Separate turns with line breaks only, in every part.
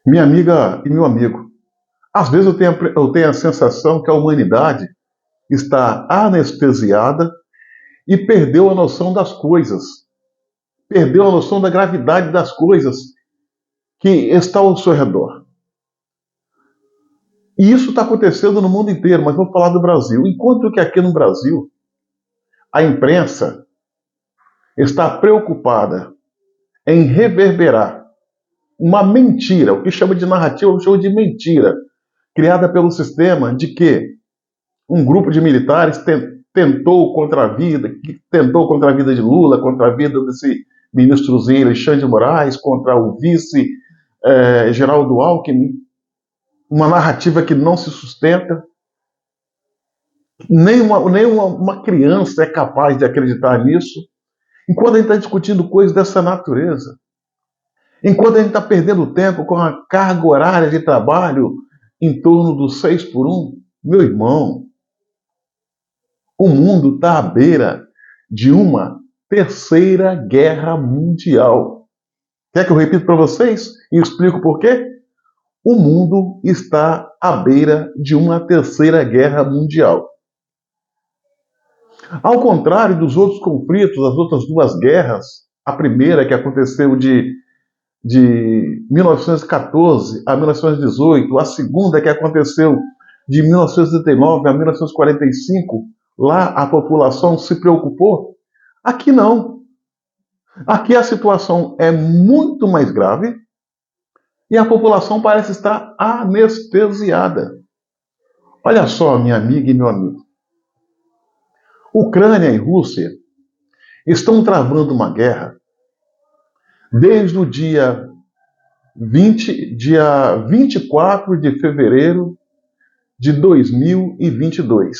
Minha amiga e meu amigo, às vezes eu tenho a sensação que a humanidade está anestesiada e perdeu a noção das coisas, perdeu a noção da gravidade das coisas que estão ao seu redor. E isso está acontecendo no mundo inteiro, mas vou falar do Brasil. Enquanto que aqui no Brasil, a imprensa está preocupada em reverberar uma mentira, o que chama de narrativa, eu chamo de mentira, criada pelo sistema de que um grupo de militares tentou contra a vida, tentou contra a vida de Lula, contra a vida desse ministrozinho Alexandre de Moraes, contra o vice Geraldo Alckmin, uma narrativa que não se sustenta. Nem uma criança é capaz de acreditar nisso. Enquanto a gente está discutindo coisas dessa natureza, enquanto a gente está perdendo tempo com a carga horária de trabalho em torno dos 6 por 1, meu irmão, o mundo está à beira de uma terceira guerra mundial. Quer que eu repita para vocês e explico por quê? O mundo está à beira de uma terceira guerra mundial. Ao contrário dos outros conflitos, das outras duas guerras, a primeira que aconteceu de 1914 a 1918, a segunda que aconteceu de 1939 a 1945, lá a população se preocupou. Aqui não. Aqui a situação é muito mais grave e a população parece estar anestesiada. Olha só, minha amiga e meu amigo. Ucrânia e Rússia estão travando uma guerra desde o dia 24 de fevereiro de 2022.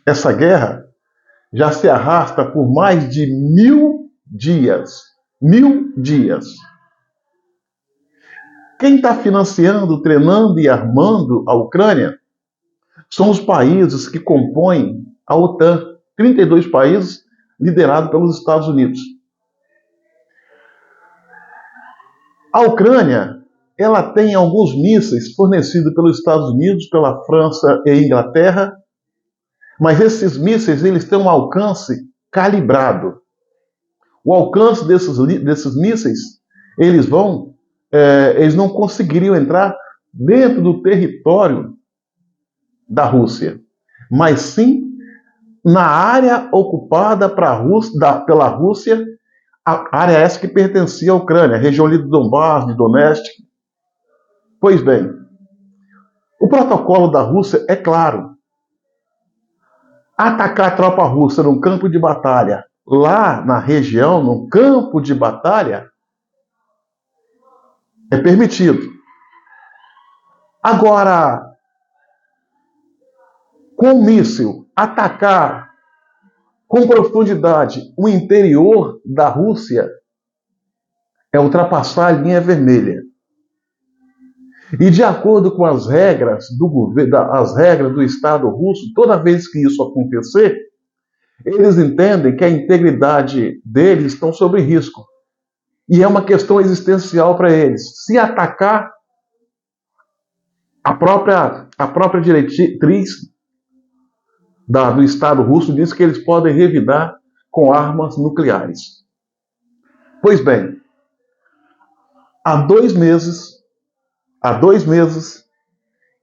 Essa guerra já se arrasta por mais de 1.000 dias. 1.000 dias. Quem está financiando, treinando e armando a Ucrânia são os países que compõem a OTAN. 32 países liderados pelos Estados Unidos. A Ucrânia, ela tem alguns mísseis fornecidos pelos Estados Unidos, pela França e Inglaterra, mas esses mísseis eles têm um alcance calibrado. O alcance desses mísseis, eles não conseguiriam entrar dentro do território da Rússia, mas sim na área ocupada pela Rússia, a área essa que pertencia à Ucrânia, a região ali do Donbass, de Donetsk. Pois bem, o protocolo da Rússia é claro. Atacar a tropa russa num campo de batalha, lá na região, num campo de batalha, é permitido. Agora, com um míssil, atacar com profundidade o interior da Rússia é ultrapassar a linha vermelha. E de acordo com as regras do governo, as regras do Estado russo, toda vez que isso acontecer, eles entendem que a integridade deles está sob risco. E é uma questão existencial para eles. Se atacar, a própria diretriz do Estado russo diz que eles podem revidar com armas nucleares. Pois bem, há 2 meses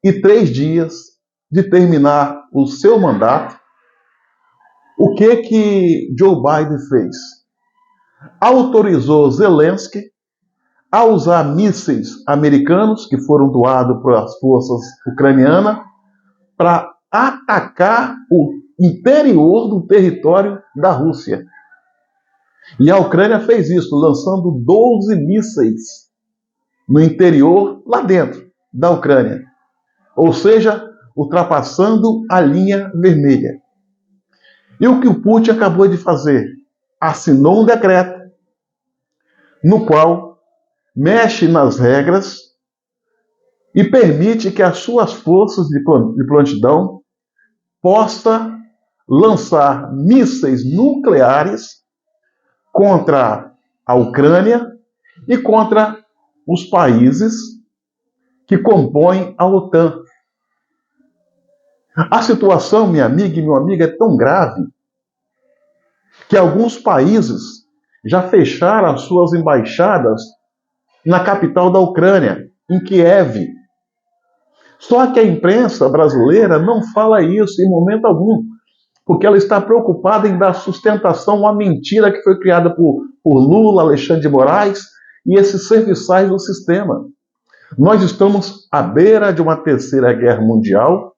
e 3 dias de terminar o seu mandato, o que Joe Biden fez? Autorizou Zelensky a usar mísseis americanos que foram doados pelas forças ucranianas para atacar o interior do território da Rússia. E a Ucrânia fez isso, lançando 12 mísseis no interior, lá dentro da Ucrânia. Ou seja, ultrapassando a linha vermelha. E o que o Putin acabou de fazer? Assinou um decreto no qual mexe nas regras e permite que as suas forças de prontidão possam lançar mísseis nucleares contra a Ucrânia e contra os países que compõem a OTAN. A situação, minha amiga e meu amigo, é tão grave que alguns países já fecharam as suas embaixadas na capital da Ucrânia, em Kiev. Só que a imprensa brasileira não fala isso em momento algum, porque ela está preocupada em dar sustentação à mentira que foi criada por Lula, Alexandre de Moraes e esses serviçais do sistema. Nós estamos à beira de uma terceira guerra mundial,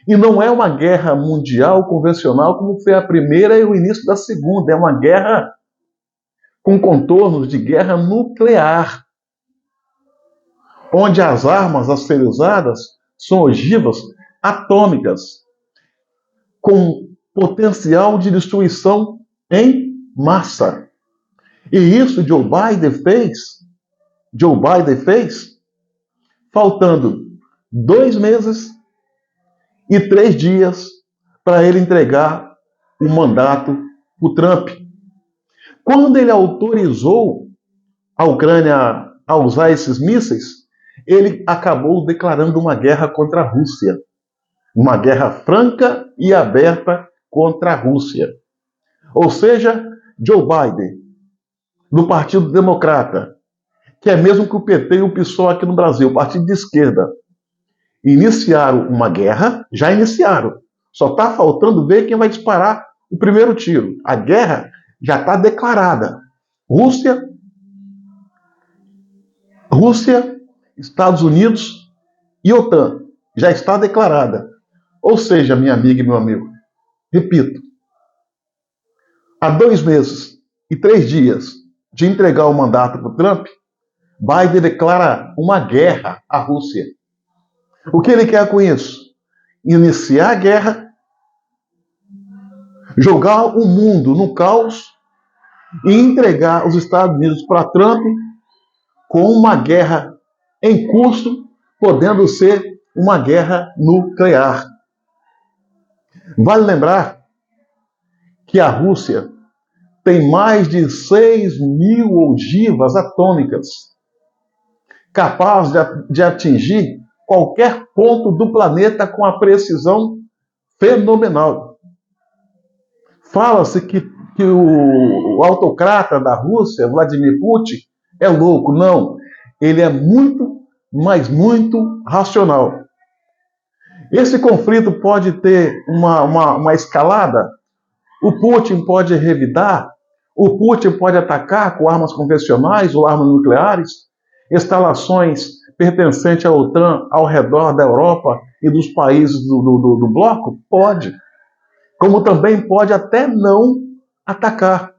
e não é uma guerra mundial convencional como foi a primeira e o início da segunda, é uma guerra com contornos de guerra nuclear, onde as armas a serem usadas são ogivas atômicas, com potencial de destruição em massa. E isso Joe Biden fez, faltando 2 meses e 3 dias para ele entregar o mandato para o Trump. Quando ele autorizou a Ucrânia a usar esses mísseis, ele acabou declarando uma guerra contra a Rússia. Uma guerra franca e aberta contra a Rússia. Ou seja, Joe Biden, do Partido Democrata, que é mesmo que o PT e o PSOL aqui no Brasil, partido de esquerda, iniciaram uma guerra, já iniciaram. Só está faltando ver quem vai disparar o primeiro tiro. A guerra já está declarada. Rússia, Estados Unidos e OTAN. Já está declarada. Ou seja, minha amiga e meu amigo, repito, há 2 meses e 3 dias de entregar o mandato para o Trump, Biden declara uma guerra à Rússia. O que ele quer com isso? Iniciar a guerra, jogar o mundo no caos e entregar os Estados Unidos para Trump com uma guerra em curso, podendo ser uma guerra nuclear. Vale lembrar que a Rússia tem mais de 6.000 ogivas atômicas, capazes de atingir qualquer ponto do planeta com a precisão fenomenal. Fala-se que o autocrata da Rússia, Vladimir Putin, é louco. Não, ele é muito, mas muito racional. Esse conflito pode ter uma escalada, o Putin pode revidar, o Putin pode atacar com armas convencionais ou armas nucleares, instalações pertencentes à OTAN ao redor da Europa e dos países do bloco? Pode. Como também pode até não atacar.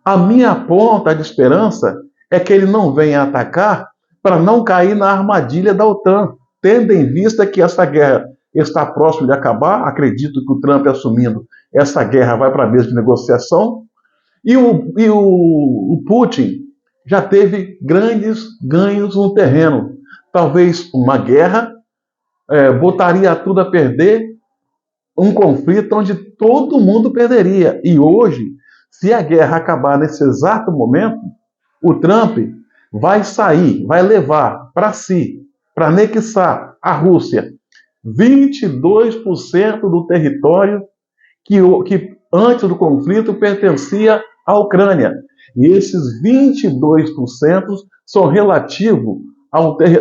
A minha ponta de esperança é que ele não venha atacar para não cair na armadilha da OTAN, tendo em vista que essa guerra está próxima de acabar. Acredito que o Trump assumindo essa guerra vai para a mesa de negociação, e o Putin já teve grandes ganhos no terreno. Talvez uma guerra botaria tudo a perder, um conflito onde todo mundo perderia. E hoje, se a guerra acabar nesse exato momento, o Trump vai sair, vai levar para si, para anexar a Rússia, 22% do território que antes do conflito pertencia à Ucrânia. E esses 22% são relativos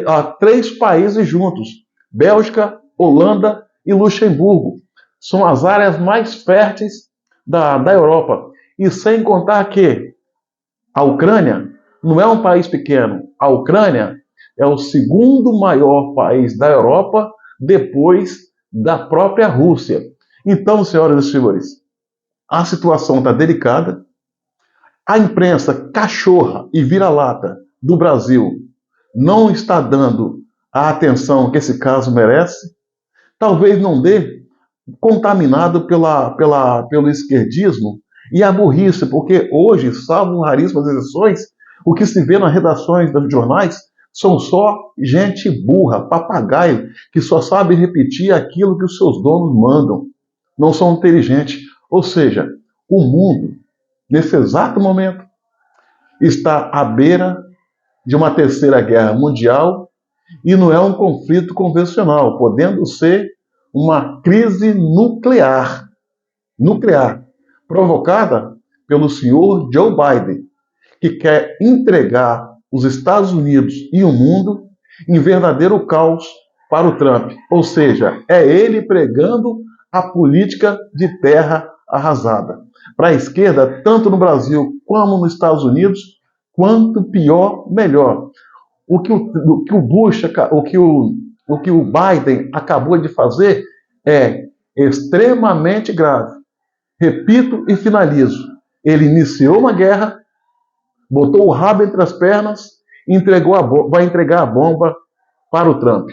a 3 países juntos: Bélgica, Holanda e Luxemburgo. São as áreas mais férteis da Europa. E sem contar que a Ucrânia não é um país pequeno. A Ucrânia é o segundo maior país da Europa, depois da própria Rússia. Então, senhoras e senhores, a situação está delicada. A imprensa cachorra e vira-lata do Brasil não está dando a atenção que esse caso merece. Talvez não dê, contaminado pelo esquerdismo e a burrice, porque hoje, salvo raríssimas exceções, o que se vê nas redações dos jornais são só gente burra, papagaio, que só sabe repetir aquilo que os seus donos mandam. Não são inteligentes. Ou seja, o mundo, nesse exato momento, está à beira de uma terceira guerra mundial, E não é um conflito convencional, podendo ser uma crise nuclear, provocada pelo senhor Joe Biden, que quer entregar os Estados Unidos e o mundo em verdadeiro caos para o Trump. Ou seja, é ele pregando a política de terra arrasada. Para a esquerda, tanto no Brasil como nos Estados Unidos, quanto pior, melhor. O que o Bush, o que o Biden acabou de fazer é extremamente grave. Repito e finalizo. Ele iniciou uma guerra, botou o rabo entre as pernas e vai entregar a bomba para o Trump.